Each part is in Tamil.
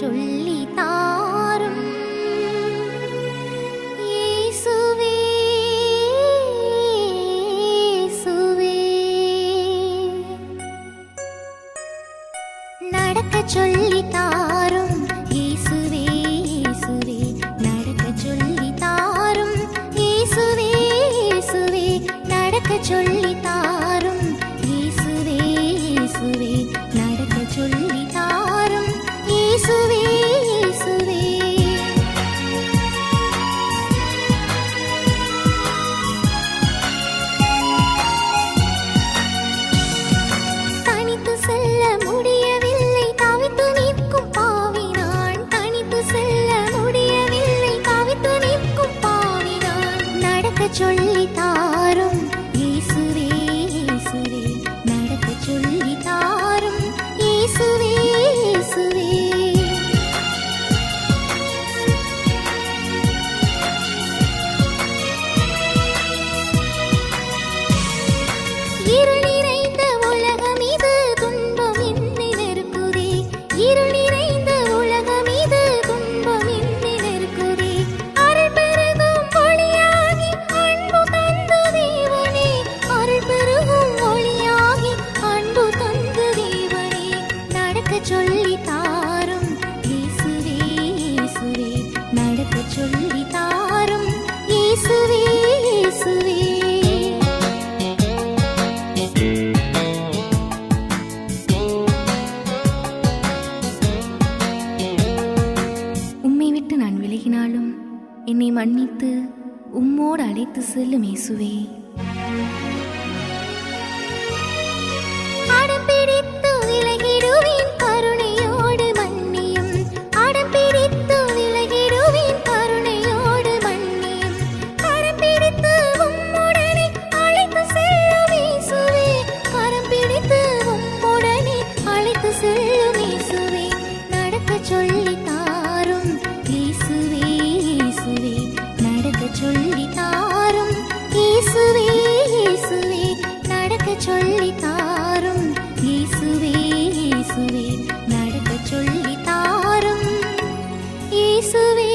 சொல்லி தாரும் இயேசுவே இயேசுவே. நடக்க சொல்லி தாரும் இயேசுவே இயேசுவே. நடக்க சொல்லி தாரும் இயேசுவே இயேசுவே. நடக்க சொல்லி தாரும் இயேசுவே இயேசுவே. நடக்க சொல்லி தாரும் இயேசுவே இயேசுவே. தனித்து செல்ல முடியவில்லை தவித்து நிற்கும் பாவி நான். தனித்து செல்ல முடியவில்லை தவித்து நிற்கும் பாவி நான். நடக்க சொல்லி தாரும் இயேசுவே இயேசுவே. நடக்க சொல்லி தாரும் இயேசுவே இயேசுவே. இருள் நிறைந்த உலகம் இது துன்பம் என்னை நெருக்குதே. இருள் நிறைந்த உலகம் இது துன்பம் என்னை நெருக்குதே. அருள் பெருகும் ஒளியாகி அன்பு தந்த தேவனே. அருள் பெருகும் ஒளியாகி அன்பு தந்த தேவனே. நடக்க சொல்லி தாரும் இயேசுவே இயேசுவே. நடக்க சொல்லி தாரும் இயேசுவே இயேசுவே. உம்மை விட்டு நான் விலகினாலும் என்னை மன்னித்து உம்மோடு அழைத்து செல்லும் இயேசுவே. அடம் பிடித்து விலகிடுவேன் கருணையோடு மன்னியும். அடம் பிடித்து விலகிடுவேன் கருணையோடு மன்னியும். கரம் பிடித்து உம்முடனே அழைத்து செல்லும் இயேசுவே. கரம் பிடித்து உம்முடனே அழைத்து செல்லும் இயேசுவே. நடக்க சொல்லி தாரும் இயேசுவே இயேசுவே. நடக்க சொல்லி தாரும் இயேசுவே இயேசுவே. நடக்க சொல்லி தாரும் இயேசுவே இயேசுவே. நடக்க சொல்லி தாரும் இயேசுவே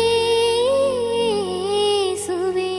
இயேசுவே.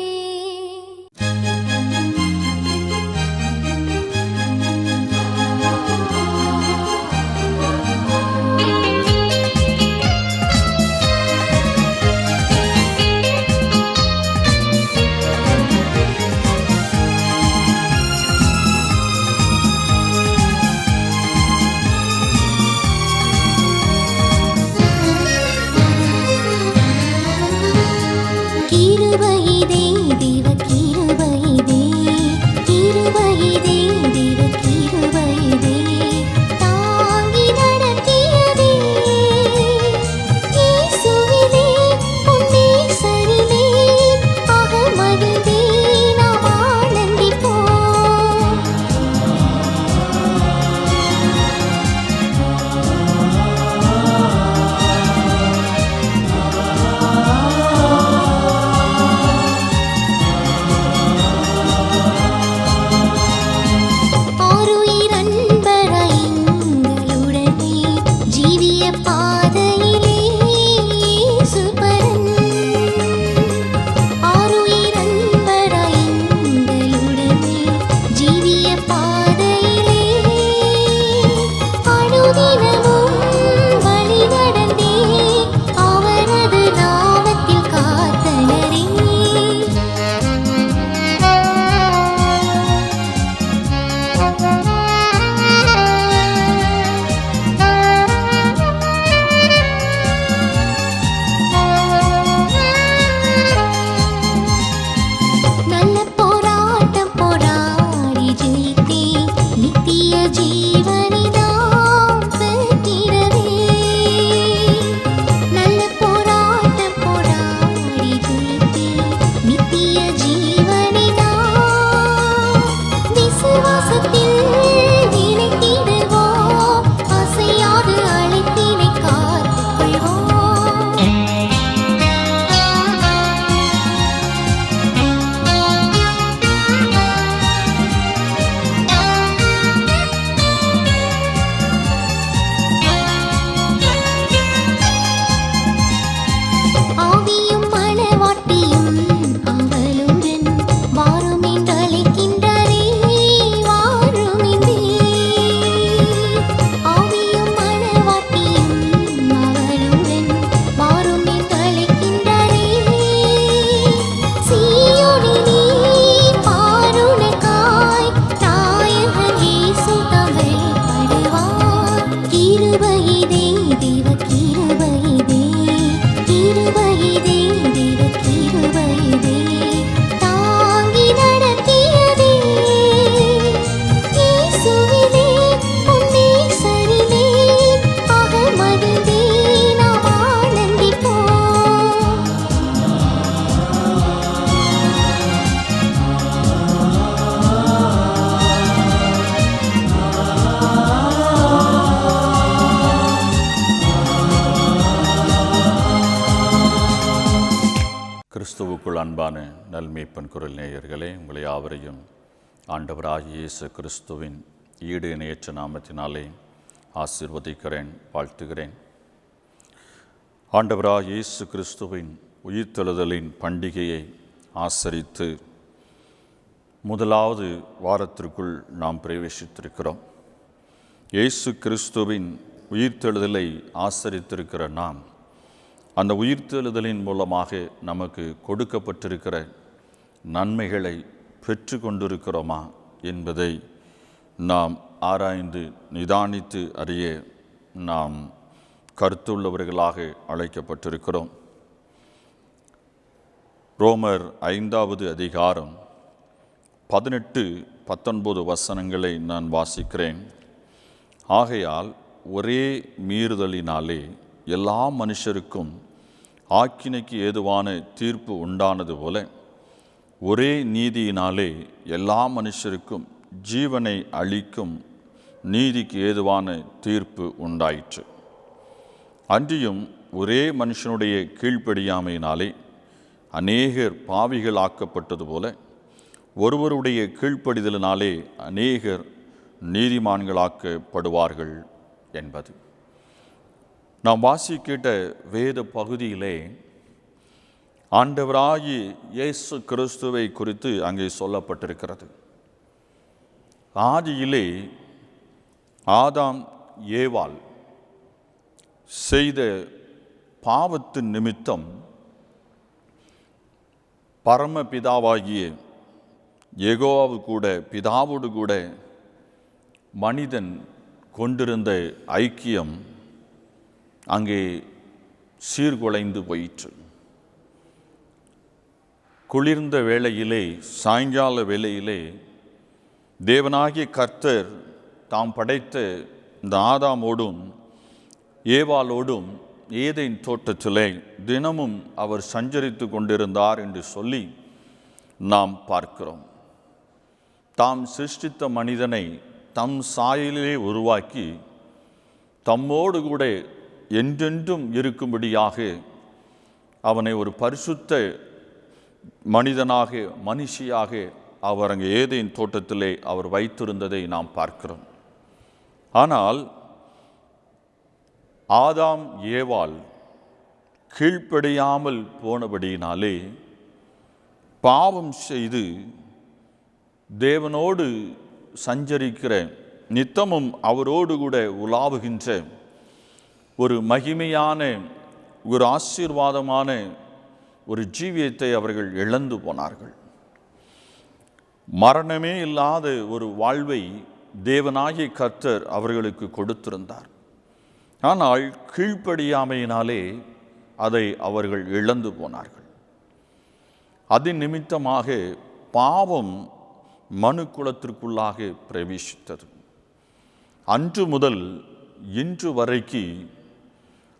கிறிஸ்துவுக்குள் அன்பான நல்மேய்ப்பன் குரல் நேயர்களே, உங்களை யாவரையும் ஆண்டவராகிய இயேசு கிறிஸ்துவின் ஈடு இணையற்ற நாமத்தினாலே ஆசீர்வதிக்கிறேன், வாழ்த்துகிறேன். ஆண்டவராகிய இயேசு கிறிஸ்துவின் உயிர்த்தெழுதலின் பண்டிகையை ஆசரித்து முதலாவது வாரத்திற்குள் நாம் பிரவேசித்திருக்கிறோம். இயேசு கிறிஸ்துவின் உயிர்த்தெழுதலை ஆசரித்திருக்கிற நாம் அந்த உயிர்த்தெழுதலின் மூலமாக நமக்கு கொடுக்கப்பட்டிருக்கிற நன்மைகளை பெற்று கொண்டிருக்கிறோமா என்பதை நாம் ஆராய்ந்து நிதானித்து அறிய நாம் கருத்துள்ளவர்களாக அழைக்கப்பட்டிருக்கிறோம். ரோமர் 5வது அதிகாரம் 18-19 வசனங்களை நான் வாசிக்கிறேன். ஆகையால் ஒரே மீறுதலினாலே எல்லா மனுஷருக்கும் ஆக்கினைக்கு ஏதுவான தீர்ப்பு உண்டானது போல, ஒரே நீதியினாலே எல்லா மனுஷருக்கும் ஜீவனை அளிக்கும் நீதிக்கு ஏதுவான தீர்ப்பு உண்டாயிற்று. அன்றியும் ஒரே மனுஷனுடைய கீழ்ப்படியாமையினாலே அநேகர் பாவிகள் ஆக்கப்பட்டது போல, ஒருவருடைய கீழ்ப்படிதலினாலே அநேகர் நீதிமான்களாக்கப்படுவார்கள் என்பது. நாம் வாசிக்கிட்ட வேத பகுதியிலே ஆண்டவராகிய இயேசு கிறிஸ்துவை குறித்து அங்கே சொல்லப்பட்டிருக்கிறது. ஆதியிலே ஆதாம் ஏவாள் செய்த பாவத்தின் நிமித்தம் பரமபிதாவாகிய யெகோவா கூட பிதாவோடு கூட மனிதன் கொண்டிருந்த ஐக்கியம் அங்கே சீர்குலைந்து போயிற்று. குளிர்ந்த வேளையிலே, சாயங்கால வேளையிலே தேவனாகிய கர்த்தர் தாம் படைத்த இந்த ஆதாமோடும் ஏவாளோடும் ஏதேன் தோட்டத்திலே தினமும் அவர் சஞ்சரித்து கொண்டிருந்தார் என்று சொல்லி நாம் பார்க்கிறோம். தாம் சிருஷ்டித்த மனிதனை தம் சாயலிலே உருவாக்கி தம்மோடு கூட என்றென்றும் இருக்கும்படியாக அவனை ஒரு பரிசுத்த மனிதனாக மனுஷியாக அவர் அங்கே ஏதேன் தோட்டத்திலே அவர் வைத்திருந்ததை நாம் பார்க்கிறோம். ஆனால் ஆதாம் ஏவாள் கீழ்ப்படியாமல் போனபடியினாலே பாவம் செய்து தேவனோடு சஞ்சரிக்கிற, நித்தமும் அவரோடு கூட உலாவுகின்ற ஒரு மகிமையான, ஒரு ஆசீர்வாதமான ஒரு ஜீவியத்தை அவர்கள் இழந்து போனார்கள். மரணமே இல்லாத ஒரு வாழ்வை தேவனாகிய கர்த்தர் அவர்களுக்கு கொடுத்திருந்தார். ஆனால் கீழ்ப்படியாமையினாலே அதை அவர்கள் இழந்து போனார்கள். அதன் நிமித்தமாக பாவம் மனு குலத்திற்குள்ளாக பிரவேசித்தது. அன்று முதல் இன்று வரைக்கு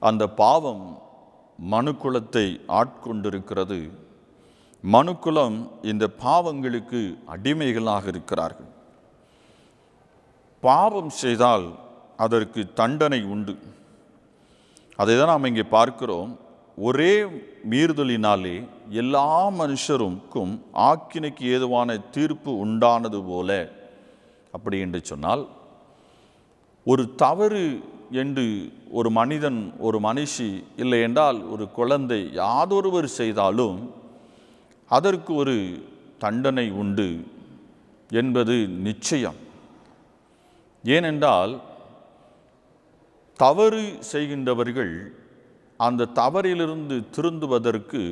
அந்த பாவம் மனுக்குலத்தை ஆட்கொண்டிருக்கிறது. மனுக்குலம் இந்த பாவங்களுக்கு அடிமைகளாக இருக்கிறார்கள். பாவம் செய்தால் அதற்கு தண்டனை உண்டு. அதை தான் நாம் இங்கே பார்க்கிறோம். ஒரே மீறுதலினாலே எல்லா மனுஷருக்கும் ஆக்கினைக்கு ஏதுவான தீர்ப்பு உண்டானது போல. அப்படி என்று சொன்னால், ஒரு தவறு என்று ஒரு மனிதன், ஒரு மனுஷி, இல்லை என்றால் ஒரு குழந்தை யாதொருவர் செய்தாலும் அதற்கு ஒரு தண்டனை உண்டு என்பது நிச்சயம். ஏனென்றால் தவறு செய்கின்றவர்கள் அந்த தவறிலிருந்து திருந்துவதற்கு,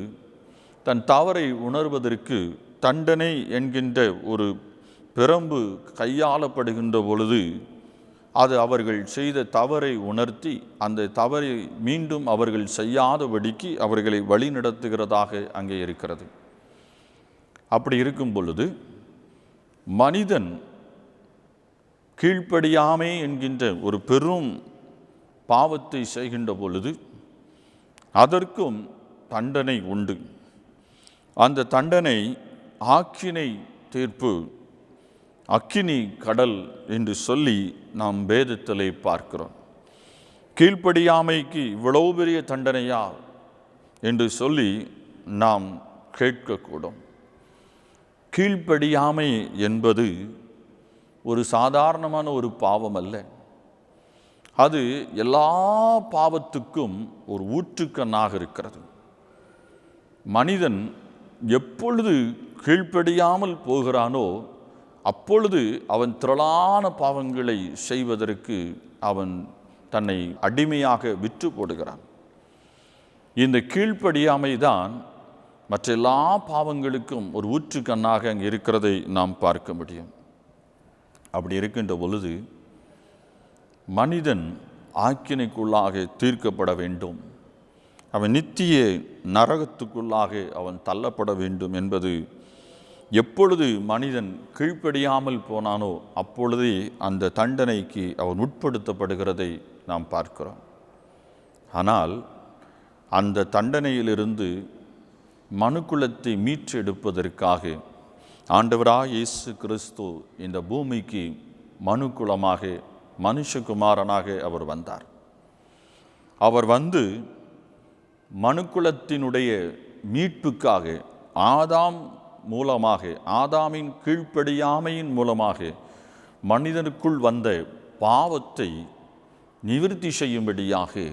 தன் தவறை உணர்வதற்கு தண்டனை என்கின்ற ஒரு பிரம்பு கையாளப்படுகின்ற பொழுது அது அவர்கள் செய்த தவறை உணர்த்தி அந்த தவறை மீண்டும் அவர்கள் செய்யாதபடிக்கு அவர்களை வழிநடத்துகிறதாக அங்கே இருக்கிறது. அப்படி இருக்கும் பொழுது மனிதன் கீழ்ப்படியாமை என்கின்ற ஒரு பெரும் பாவத்தை செய்கின்ற பொழுது அதற்கும் தண்டனை உண்டு. அந்த தண்டனை ஆக்கினை தீர்ப்பு, அக்கினி கடல் என்று சொல்லி நாம் வேதத்திலே பார்க்கிறோம். கீழ்ப்படியாமைக்கு இவ்வளவு பெரிய தண்டனையா என்று சொல்லி நாம் கேட்கக்கூடும். கீழ்ப்படியாமை என்பது ஒரு சாதாரணமான ஒரு பாவம் அல்ல. அது எல்லா பாவத்துக்கும் ஒரு ஊற்றுக்கண்ணாக இருக்கிறது. மனிதன் எப்பொழுது கீழ்ப்படியாமல் போகிறானோ அப்பொழுது அவன் திரளான பாவங்களை செய்வதற்கு அவன் தன்னை அடிமையாக விற்று போடுகிறான். இந்த கீழ்ப்படியாமை தான் மற்ற எல்லா பாவங்களுக்கும் ஒரு ஊற்றுக்கண்ணாக அங்கே இருக்கிறதை நாம் பார்க்க முடியும். அப்படி இருக்கின்ற பொழுது மனிதன் ஆக்கினைக்குள்ளாக தீர்க்கப்பட வேண்டும், அவன் நித்திய நரகத்துக்குள்ளாக அவன் தள்ளப்பட வேண்டும் என்பது எப்பொழுது மனிதன் கீழ்ப்படியாமல் போனானோ அப்பொழுதே அந்த தண்டனைக்கு அவன் உட்படுத்தப்படுகிறதை நாம் பார்க்கிறோம். ஆனால் அந்த தண்டனையிலிருந்து மனுக்குலத்தை மீட்டெடுப்பதற்காக ஆண்டவராக இயேசு கிறிஸ்து இந்த பூமிக்கு மனுக்குலமாக மனுஷகுமாரனாக அவர் வந்தார். அவர் வந்து மனுக்குலத்தினுடைய மீட்புக்காக ஆதாம் மூலமாக, ஆதாமின் கீழ்ப்படியாமையின் மூலமாக மனிதனுக்குள் வந்த பாவத்தை நிவர்த்தி செய்யும்படியாக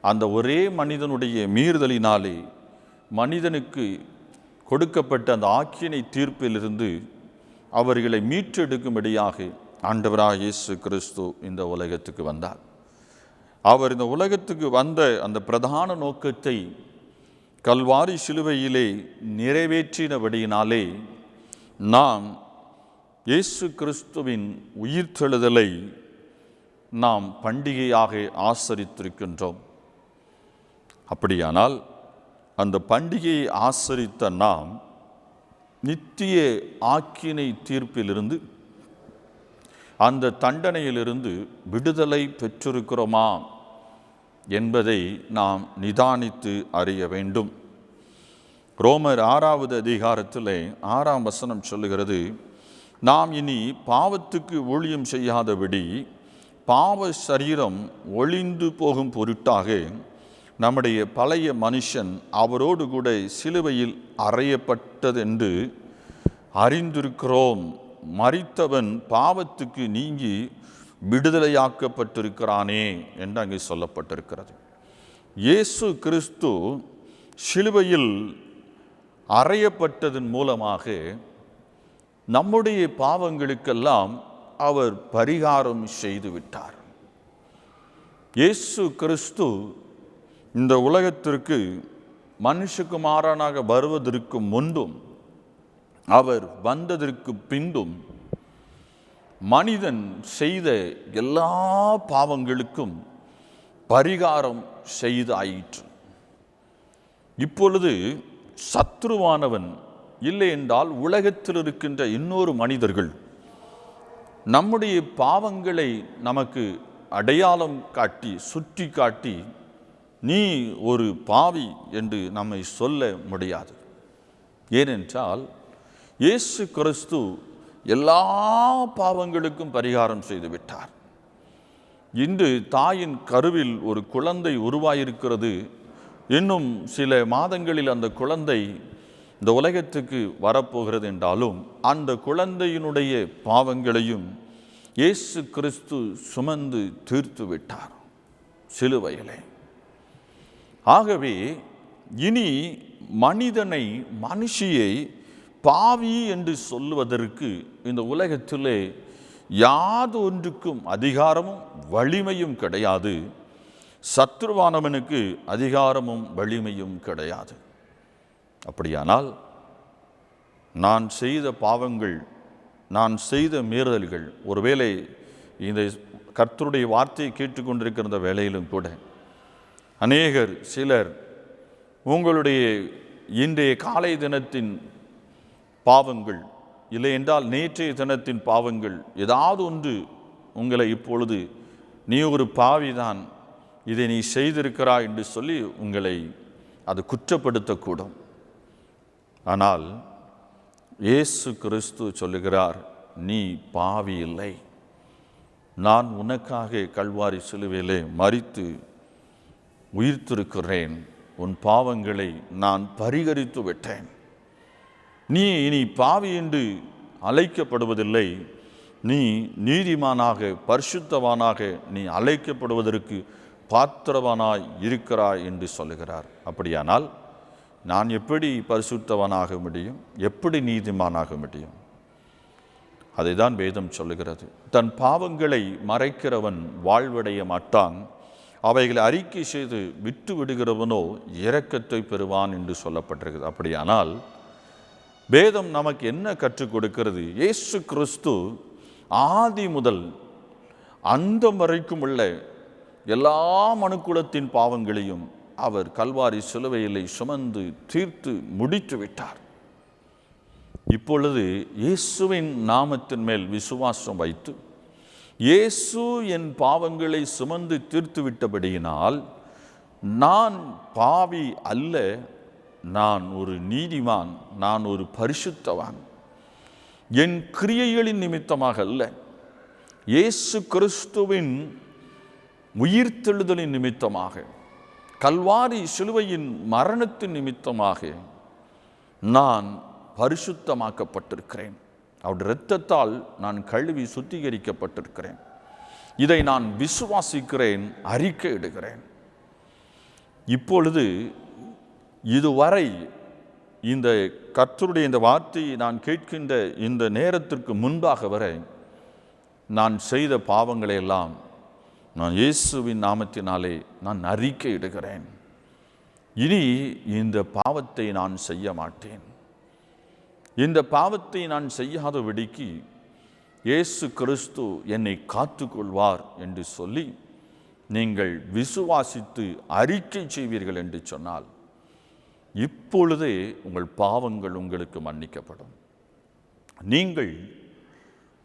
அந்த ஒரே மனிதனுடைய மீறுதலினாலே மனிதனுக்கு கொடுக்கப்பட்ட அந்த ஆக்கினை தீர்ப்பிலிருந்து அவர்களை மீட்டெடுக்கும்படியாக ஆண்டவராக இயேசு கிறிஸ்து இந்த உலகத்துக்கு வந்தார். அவர் இந்த உலகத்துக்கு வந்த அந்த பிரதான நோக்கத்தை கல்வாரி சிலுவையிலே நிறைவேற்றினபடியினாலே நாம் இயேசு கிறிஸ்துவின் உயிர்த்தெழுதலை நாம் பண்டிகையாக ஆசரித்திருக்கின்றோம். அப்படியானால் அந்த பண்டிகையை ஆசரித்த நாம் நித்திய ஆக்கினை தீர்ப்பிலிருந்து, அந்த தண்டனையிலிருந்து விடுதலை பெற்றிருக்கிறோமா என்பதை நாம் நிதானித்து அறிய வேண்டும். ரோமர் 6வது அதிகாரத்திலே 6ஆம் வசனம் சொல்லுகிறது, நாம் இனி பாவத்துக்கு ஊழியம் செய்யாதபடி பாவ சரீரம் ஒழிந்து போகும் பொருட்டாக நம்முடைய பழைய மனுஷன் அவரோடு கூட சிலுவையில் அறையப்பட்டதென்று அறிந்திருக்கிறோம். மரித்தவன் பாவத்துக்கு நீங்கி விடுதலையாக்கப்பட்டிருக்கிறானே என்று அங்கே சொல்லப்பட்டிருக்கிறது. இயேசு கிறிஸ்து சிலுவையில் அறையப்பட்டதன் மூலமாக நம்முடைய பாவங்களுக்கெல்லாம் அவர் பரிகாரம் செய்து விட்டார். இயேசு கிறிஸ்து இந்த உலகத்திற்கு மனுஷகுமாரனாக வருவதற்கு முன்பும் அவர் வந்ததற்கு பின்பும் மனிதன் செய்த எல்லா பாவங்களுக்கும் பரிகாரம் செய்தாயிற்று. இப்பொழுது சத்ருவானவன் இல்லை என்றால் உலகத்தில் இருக்கின்ற இன்னொரு மனிதர்கள் நம்முடைய பாவங்களை நமக்கு அடையாளம் காட்டி சுற்றி காட்டி நீ ஒரு பாவி என்று நம்மை சொல்ல முடியாது. ஏனென்றால் இயேசு கிறிஸ்து எல்லா பாவங்களுக்கும் பரிகாரம் செய்து விட்டார். இன்று தாயின் கருவில் ஒரு குழந்தை உருவாயிருக்கிறது. இன்னும் சில மாதங்களில் அந்த குழந்தை இந்த உலகத்துக்கு வரப்போகிறது என்றாலும் அந்த குழந்தையினுடைய பாவங்களையும் இயேசு கிறிஸ்து சுமந்து தீர்த்து விட்டார் சிலுவையிலே. ஆகவே இனி மனிதனை, மனுஷியை பாவி என்று சொல்லுவதற்கு இந்த உலகத்திலே யாதொன்றுக்கும் அதிகாரமும் வலிமையும் கிடையாது. சத்ருவானவனுக்கு அதிகாரமும் வலிமையும் கிடையாது. அப்படியானால் நான் செய்த பாவங்கள், நான் செய்த மீறுதல்கள், ஒருவேளை இந்த கர்த்தருடைய வார்த்தையை கேட்டுக்கொண்டிருக்கிற வேளையிலும் கூட அநேகர் சிலர் உங்களுடைய இன்றைய காலை தினத்தின் பாவங்கள் இல்லை என்றால் நேற்றைய தினத்தின் பாவங்கள் ஏதாவது ஒன்று உங்களை இப்பொழுது நீ ஒரு பாவிதான், இதை நீ செய்திருக்கிறாய் என்று சொல்லி உங்களை அது குற்றப்படுத்தக்கூடும். ஆனால் இயேசு கிறிஸ்து சொல்லுகிறார், நீ பாவி இல்லை, நான் உனக்காக கல்வாரி சிலுவையிலே மரித்து உயிர்த்திருக்கிறேன், உன் பாவங்களை நான் பரிகரித்து விட்டேன். நீ இனி பாவி என்று அழைக்கப்படுவதில்லை, நீ நீதிமானாக பரிசுத்தவானாக நீ அழைக்கப்படுவதற்கு பாத்திரவானாய் இருக்கிறாய் என்று சொல்லுகிறார். அப்படியானால் நான் எப்படி பரிசுத்தவானாக முடியும்? எப்படி நீதிமானாக முடியும்? அதை தான் வேதம் சொல்லுகிறது. தன் பாவங்களை மறைக்கிறவன் வாழ்வடைய மாட்டான், அவைகளை அறிக்கை செய்து விட்டு விடுகிறவனோ இரக்கத்தை பெறுவான் என்று சொல்லப்பட்டிருக்கிறது. அப்படியானால் வேதம் நமக்கு என்ன கற்றுக் கொடுக்கிறது? இயேசு கிறிஸ்து ஆதி முதல் அந்தம் வரைக்கும் உள்ள எல்லா மனுக்குலத்தின் பாவங்களையும் அவர் கல்வாரி சிலுவையிலே சுமந்து தீர்த்து முடித்து விட்டார். இப்பொழுது இயேசுவின் நாமத்தின் மேல் விசுவாசம் வைத்து இயேசு என் பாவங்களை சுமந்து தீர்த்து விட்டபடியினால் நான் பாவி அல்ல, நான் ஒரு நீதிமான், நான் ஒரு பரிசுத்தவான். என் கிரியைகளின் நிமித்தமாக அல்ல, இயேசு கிறிஸ்துவின் உயிர்த்தெழுதலின் நிமித்தமாக, கல்வாரி சிலுவையின் மரணத்தின் நிமித்தமாக நான் பரிசுத்தமாக்கப்பட்டிருக்கிறேன். அவருடைய இரத்தத்தால் நான் கழுவி சுத்திகரிக்கப்பட்டிருக்கிறேன். இதை நான் விசுவாசிக்கிறேன், அறிக்கையிடுகிறேன். இப்பொழுது இதுவரை இந்த கர்த்தருடைய இந்த வார்த்தையை நான் கேட்கின்ற இந்த நேரத்திற்கு முன்பாக வரை நான் செய்த பாவங்களை எல்லாம் நான் இயேசுவின் நாமத்தினாலே நான் அறிக்கையிடுகிறேன். இனி இந்த பாவத்தை நான் செய்ய மாட்டேன். இந்த பாவத்தை நான் செய்யாதபடிக்கு இயேசு கிறிஸ்து என்னை காத்துக்கொள்வார் என்று சொல்லி நீங்கள் விசுவாசித்து அறிக்கை செய்வீர்கள் என்று சொன்னால் இப்பொழுதே உங்கள் பாவங்கள் உங்களுக்கு மன்னிக்கப்படும். நீங்கள்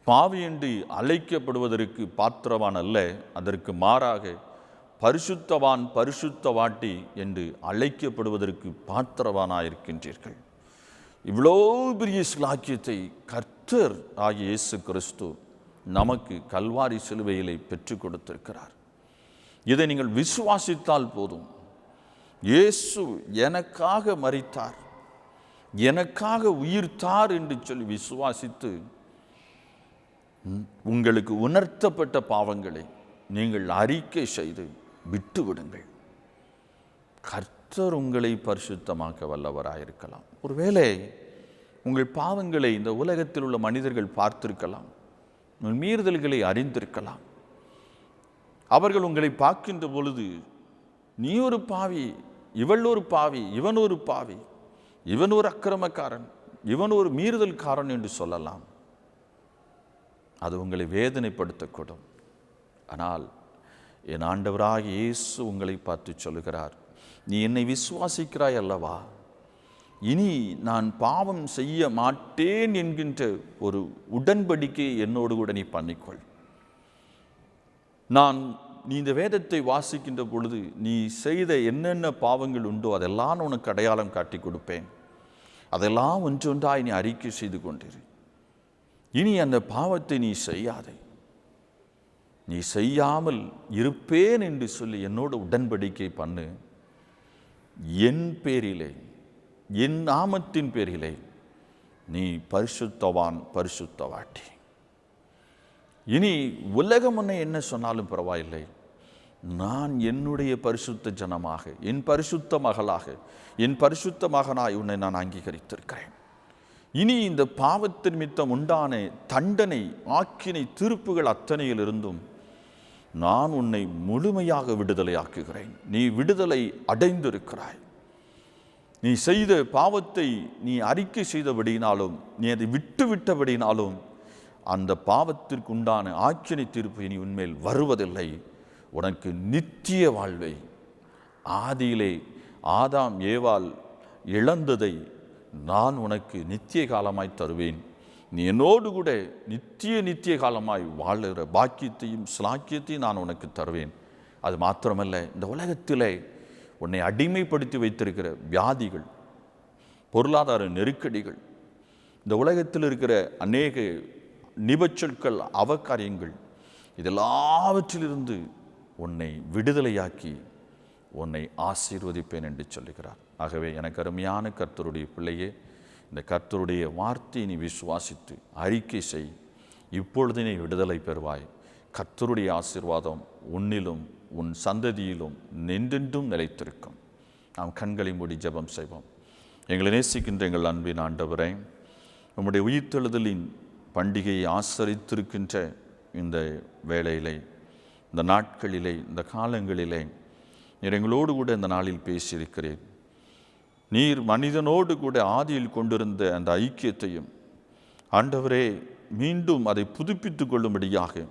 பாவி என்று அழைக்கப்படுவதற்கு பாத்திரவான் அல்ல, அதற்கு மாறாக பரிசுத்தவான் பரிசுத்தவாட்டி என்று அழைக்கப்படுவதற்கு பாத்திரவானாயிருக்கின்றீர்கள். இவ்வளோ பெரிய சிலாக்கியத்தை கர்த்தர் ஆகிய இயேசு கிறிஸ்து நமக்கு கல்வாரி சிலுவையிலே பெற்றுக் கொடுத்திருக்கிறார். இதை நீங்கள் விசுவாசித்தால் போதும். இயேசு எனக்காக மரித்தார், எனக்காக உயிர்த்தார் என்று சொல்லி விசுவாசித்து உங்களுக்கு உணர்த்தப்பட்ட பாவங்களை நீங்கள் அறிக்கை செய்து விட்டு விடுங்கள். கர்த்தர் உங்களை பரிசுத்தமாக்க வல்லவராயிருக்கலாம். ஒருவேளை உங்கள் பாவங்களை இந்த உலகத்தில் உள்ள மனிதர்கள் பார்த்திருக்கலாம், உங்கள் மீறுதல்களை அறிந்திருக்கலாம். அவர்கள் உங்களை பார்க்கின்ற பொழுது நீ ஒரு பாவி, இவள் ஒரு பாவி, இவன் ஒரு பாவி, இவன் ஒரு அக்கிரமக்காரன், இவன் ஒரு மீறுதல்காரன் என்று சொல்லலாம். அது உங்களை வேதனைப்படுத்தக்கூடும். ஆனால் என் ஆண்டவராகிய இயேசு உங்களை பார்த்து சொல்லுகிறார், நீ என்னை விசுவாசிக்கிறாய் அல்லவா, இனி நான் பாவம் செய்ய மாட்டேன் என்கின்ற ஒரு உடன்படிக்கையை என்னோடு கூட நீ பண்ணிக்கொள். நீ இந்த வேதத்தை வாசிக்கின்ற பொழுது நீ செய்த என்னென்ன பாவங்கள் உண்டோ அதெல்லாம் உனக்கு அடையாளம் காட்டி கொடுப்பேன். அதெல்லாம் ஒன்றொன்றாய் நீ அறிக்கை செய்து கொண்டிரு. இனி அந்த பாவத்தை நீ செய்யாதே, நீ செய்யாமல் இருப்பேன் என்று சொல்லி என்னோட உடன்படிக்கை பண்ணு. என் பேரிலே, என் நாமத்தின் பேரிலே நீ பரிசுத்தவான் பரிசுத்தவாட்டி. இனி உலகம் உன்னை என்ன சொன்னாலும் பரவாயில்லை, நான் என்னுடைய பரிசுத்த ஜனமாக, என் பரிசுத்த மகளாக, என் பரிசுத்த மகனாய் உன்னை நான் அங்கீகரித்திருக்கிறேன். இனி இந்த பாவத்தின் நிமித்தம் உண்டான தண்டனை, ஆக்கினை, தீர்ப்புகள் அத்தனையிலிருந்தும் நான் உன்னை முழுமையாக விடுதலையாக்குகிறேன். நீ விடுதலை அடைந்திருக்கிறாய். நீ செய்த பாவத்தை நீ அறிக்கை செய்தபடினாலும், நீ அதை விட்டு விட்டபடினாலும் அந்த பாவத்திற்கு உண்டான ஆக்கினை தீர்ப்பு இனி உன்மேல் வருவதில்லை. உனக்கு நித்திய வாழ்வை, ஆதியிலே ஆதாம் ஏவாள் இழந்ததை நான் உனக்கு நித்திய காலமாய் தருவேன். நீ என்னோடு கூட நித்திய காலமாய் வாழுகிற பாக்கியத்தையும் சிலாக்கியத்தையும் நான் உனக்கு தருவேன். அது மாத்திரமல்ல, இந்த உலகத்திலே உன்னை அடிமைப்படுத்தி வைத்திருக்கிற வியாதிகள், பொருளாதார நெருக்கடிகள், இந்த உலகத்தில் இருக்கிற அநேக நிபச்சொற்கள், அவகாரியங்கள், இதெல்லாவற்றிலிருந்து உன்னை விடுதலையாக்கி உன்னை ஆசீர்வதிப்பேன் என்று சொல்லுகிறார். ஆகவே எனக்கு அருமையான கர்த்தருடைய பிள்ளையே, இந்த கர்த்தருடைய வார்த்தையை நீ விசுவாசித்து அறிக்கை செய். இப்பொழுது நீ விடுதலை பெறுவாய். கர்த்தருடைய ஆசீர்வாதம் உன்னிலும் உன் சந்ததியிலும் நின்றென்றும் நிலைத்திருக்கும். நாம் கண்களை மூடி ஜெபம் செய்வோம். எங்களை நேசிக்கின்ற எங்கள் அன்பின் ஆண்டவரே, நம்முடைய உயிர்த்தெழுதலின் பண்டிகையை ஆசரித்திருக்கின்ற இந்த வேளையிலே, இந்த நாட்களிலே, இந்த காலங்களிலே நீர் எங்களோடு கூட இந்த நாளில் பேசியிருக்கிறேன். நீர் மனிதனோடு கூட ஆதியில் கொண்டிருந்த அந்த ஐக்கியத்தையும் ஆண்டவரே மீண்டும் அதை புதுப்பித்து கொள்ளும்படியாக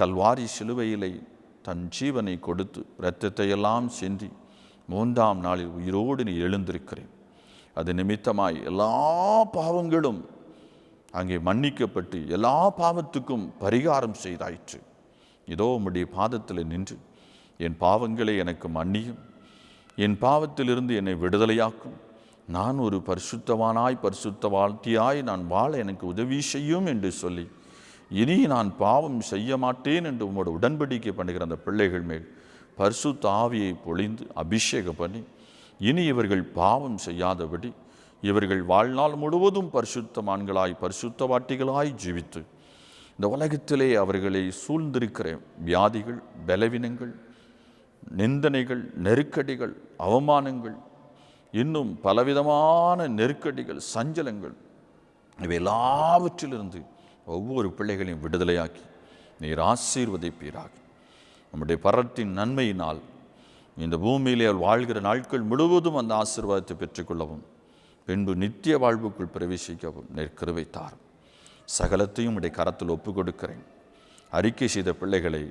கல்வாரி சிலுவையிலே தன் ஜீவனை கொடுத்து இரத்தத்தை எல்லாம் சிந்தி 3ஆம் நாளில் உயிரோடு நீ எழுந்திருக்கிறேன். அது நிமித்தமாய் எல்லா பாவங்களும் அங்கே மன்னிக்கப்பட்டு எல்லா பாவத்துக்கும் பரிகாரம் செய்தாயிற்று. இதோ உம்முடைய பாதத்தில் நின்று என் பாவங்களை எனக்கு மன்னியும், என் பாவத்திலிருந்து என்னை விடுதலையாக்கும், நான் ஒரு பரிசுத்தவானாய் பரிசுத்த வாழ்க்கையாய் நான் வாழ எனக்கு உதவி செய்யும் என்று சொல்லி இனி நான் பாவம் செய்ய மாட்டேன் என்று உம்மோட உடன்படிக்கை பண்ணுகிற அந்த பிள்ளைகள் மேல் பரிசுத்த ஆவியை பொழிந்து அபிஷேகம் பண்ணி இனி இவர்கள் பாவம் செய்யாதபடி இவர்கள் வாழ்நாள் முழுவதும் பரிசுத்தமான்களாய் பரிசுத்தவாட்டிகளாய் ஜீவித்து இந்த உலகத்திலே அவர்களை சூழ்ந்திருக்கிற வியாதிகள், பலவீனங்கள், நிந்தனைகள், நெருக்கடிகள், அவமானங்கள், இன்னும் பலவிதமான நெருக்கடிகள், சஞ்சலங்கள், இவை எல்லாவற்றிலிருந்து ஒவ்வொரு பிள்ளைகளையும் விடுதலையாக்கி நீர் ஆசீர்வதிப்பீராக. நம்முடைய பரத்தின் நன்மையினால் இந்த பூமியிலே வாழ்கிற நாட்கள் முழுவதும் அந்த ஆசீர்வாதத்தை பெற்றுக்கொள்ளவும் பின்பு நித்திய வாழ்வுக்குள் பிரவேசிக்கவும் நீர் கிருபை தாரும். சகலத்தையும் உடைய கரத்தில் ஒப்பு கொடுக்கிறேன். அறிக்கை செய்த பிள்ளைகளை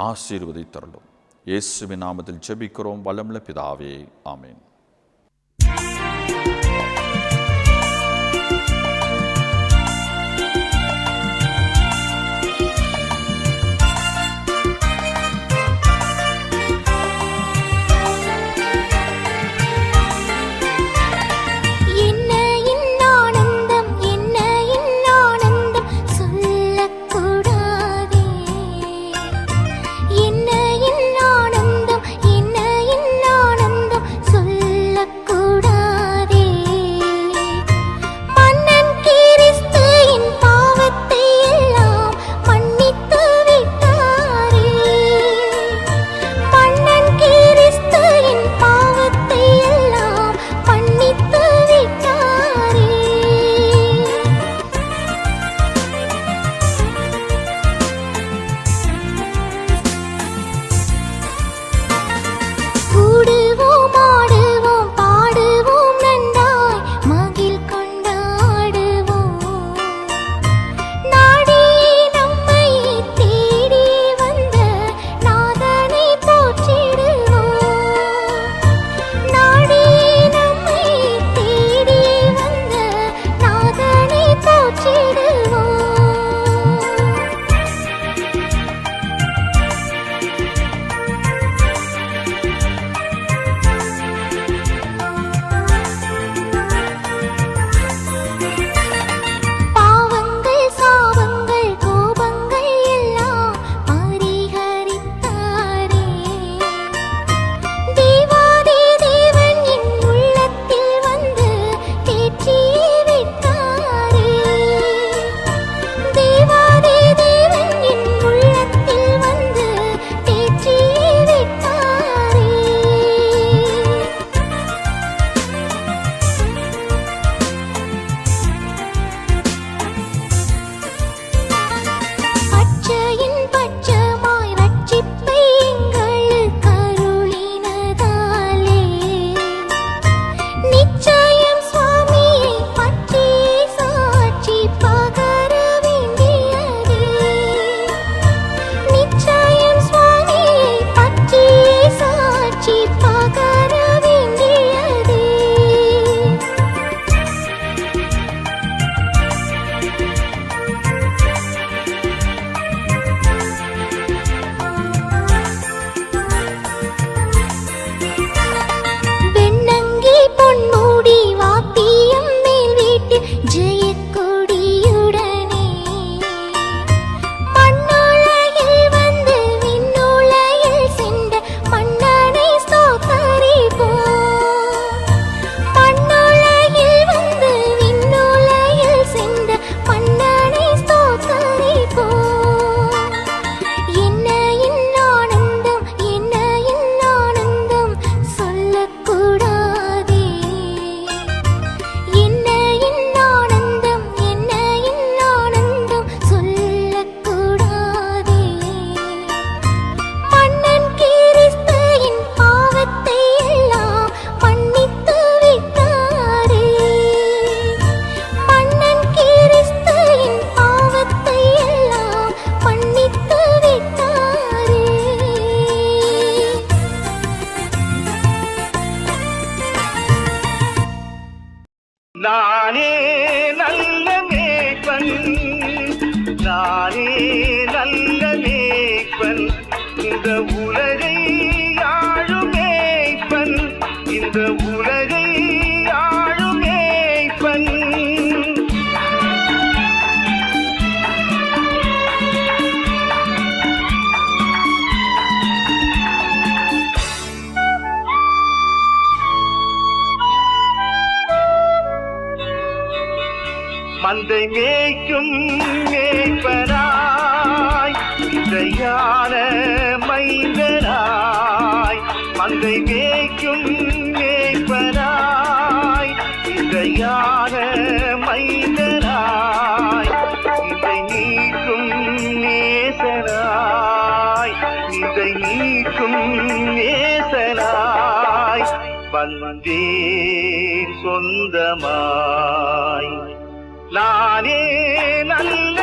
ஆசீர்வதித்தருளும். இயேசுவின் நாமத்தில் ஜெபிக்கிறோம் வல்லமுள்ள பிதாவே, ஆமென். சொல்ல நானே நல்ல மேய்ப்பன், நானே நல்ல மேய்ப்பன், இந்த உலகை ஆளும் மேய்ப்பன், இந்த உலகை ஆளும் மேய்ப்பன். மந்தை மேய்க்கும் மேய்ப்பனாய், இசையான மைந்தனாய், மந்தை மேய்க்கும் மேய்ப்பனாய், இசையான மைந்தனாய், இதை நீக்கும் நேசனாய், இதை நீக்கும் நேசனாய் வந்தேன் சொந்தமாய். நானே நல்ல